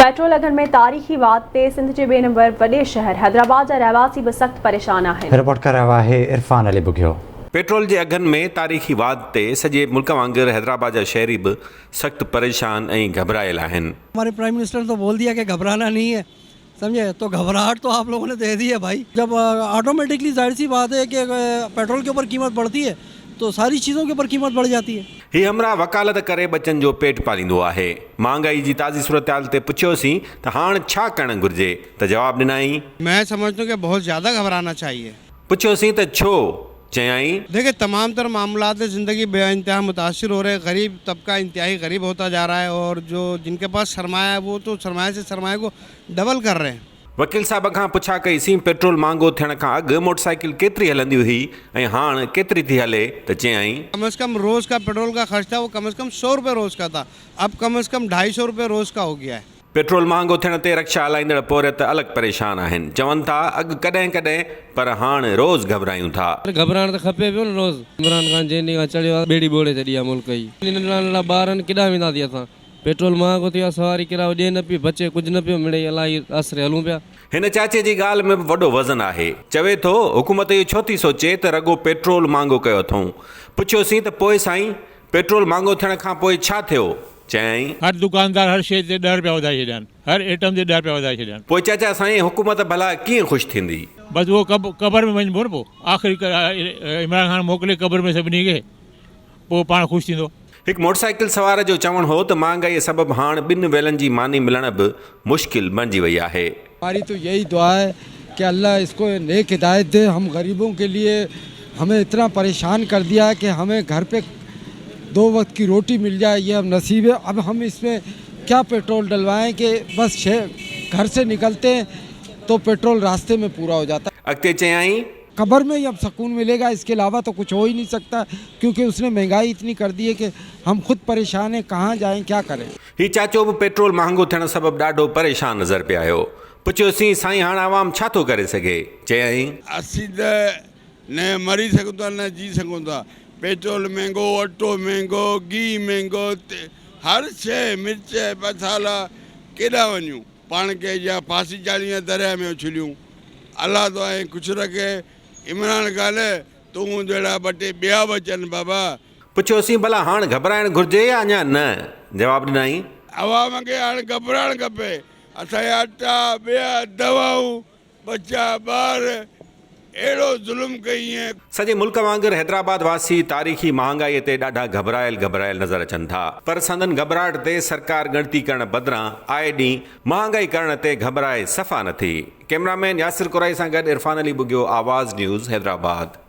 Petrol अघनि में तारीख़ी वाध ते सिंध जे ॿिए नंबर वॾे शहर हैदराबाद जा रहवासी बि सख़्त परेशान आहिनि। रिपोर्ट कर रहा है इरफान अली बुगियो। पेट्रोल के अघनि में तारीख़ी वाध ते सॼे मुल्क वांगुरु हैदराबाद जा शहरी भी सख्त परेशान ऐं घबरायल आहिनि। हमारे प्राइम मिनिस्टर ने तो बोल दिया कि घबराना नहीं है, समझे। तो घबराहट तो आप लोगों ने दे दी है भाई। जब ऑटोमेटिकली जाहिर सी बात है कि पेट्रोल के ऊपर कीमत बढ़ती है तो सारी चीज़ों के ऊपर कीमत बढ़ जाती है। ही हमरा वकालत करे बच्चन जो पेट पालींदो आहे। महंगाई जी ताज़ी सूरत ते पुछियोसीं त हाणे छा करणु घुरिजे त जवाब ॾिनई, मैं समझता हूँ कि बहुत ज़्यादा घबराना चाहिए। पुछियोसीं त छो, चयाई देखिए तमाम तर मामलात ज़िंदगी बेइंतहा मुतासिर हो रहे हैं। गरीब तबका इंतहाई गरीब होता जा रहा है और जो जिनके पास सरमाया है वो तो सरमाए से सरमाए को डबल कर रहे हैं। वकील साहब खां पुछा कईसीं पेट्रोल महांगो थियण खां अॻु मोटरसाइकिल केतिरी हलंदी हुई ऐं हाणे केतिरी थी हले त चयाई, कम से कम रोज़ का पेट्रोल का खर्च था वो कम से कम 100 रुपये रोज़ का था, अब कम से कम 250 रुपये रोज़ का हो गया है। पेट्रोल महांगो थियण ते रक्षा हलाईंदड़ पोरियत अलॻि परेशान आहिनि। चवनि था अॻु कॾहिं कॾहिं पर हाणे रोज़ घबरायूं था। घबराइण त खपे पियो न रोज़। इमरान ख़ान जंहिं ॾींहुं चढ़ियो आहे ॿेड़ी ॿोड़े छॾी आहे मुल्क जी। नंढड़ा नंढड़ा ॿारनि केॾां वेंदासीं असां। पेट्रोल महांगो थियो आहे, सवारी किरायो ॾिए न पियो, बचे कुझु न पियो मिले, इलाही आसरे हलूं पिया। हिन चाचे जी ॻाल्हि में बि वॾो वज़न आहे। चवे थो हुकूमत इहो छो थी सोचे त रुॻो पेट्रोल महांगो कयो अथऊं। पुछियोसीं त पोइ साईं पेट्रोल महांगो थियण खां पोइ छा थियो, चयाई, हर दुकानदार हर शइ ते 10 रुपया वधाए छॾिया आहिनि, हर आइटम ते 10 रुपया वधाए छॾिया आहिनि। पोइ चाचा साईं हुकूमत भला कीअं ख़ुशि थींदी? बसि उहो क़बर में वञिबो न, पोइ आख़िरी इमरान ख़ान मोकिले क़बर में सभिनी खे, पोइ पाण ख़ुशि थींदो। हिकु मोटरसाइकिल सवार जो चवणु हो त महांगाई सबबु हाणे ॿिनि वेलनि जी मानी मिलण बि मुश्किल बणिजी वई आहे। हमारी तो यही दुआ है कि अल्लाह इसको नेक हिदायत दे। हम गरीबों के लिए हमें इतना परेशान कर दिया है कि हमें घर पे 2 वक्त की रोटी मिल जाए ये अब नसीब है। अब हम इसमें क्या पेट्रोल डलवाएं कि बस घर से निकलते हैं तो पेट्रोल रास्ते में पूरा हो जाता है। अॻिते चयाई, कब्र में ही अब सुकून मिलेगा, इसके अलावा तो कुछ हो ही नहीं सकता, क्योंकि उसने महंगाई इतनी कर दी है कि हम खुद परेशान हैं, कहाँ जाएं क्या करें। ही चाचो भी पेट्रोल महांगो थियण सबबु ॾाढो परेशान नज़र पिया आयो। पुछियोसीं साईं हाणे आवाम छा थो करे सघे, चयाई, असीं त न मरी सघूं था न जी सघूं था। पेट्रोल महांगो, अटो महांगो, गिहु महांगो, हर शइ, मिर्च मसाला, केॾा वञूं पाण खे या फांसी चाढ़ी दरिया में उछलियूं। अलाह तो ऐं कुझु रखे। इमरान ख़ान तूं जहिड़ा 2 टे ॿिया बि अचनि बाबा। पुछियोसीं भला हाणे घबराइणु घुरिजे या अञा न, जवाबु ॾिनई, अवाम खे हाणे घबराइणु खपे। असांजा अटा ॿिया दवाऊं बचा ॿार अहिड़ो ज़ुल्म कई है। सॼे मुल्क वांगुरु हैदराबाद वासी तारीख़ी महांगाई ते ॾाढा घबरायल नज़र अचनि था। पर संदन घबराहट ते सरकार गणती करण बदिरां आए ॾींहुं महांगाई करण ते घबराए सफ़ा नथी। कैमरामैन यासिर कुराई सां गॾु इरफान अली बुगियो, आवाज़ न्यूज़, हैदराबाद।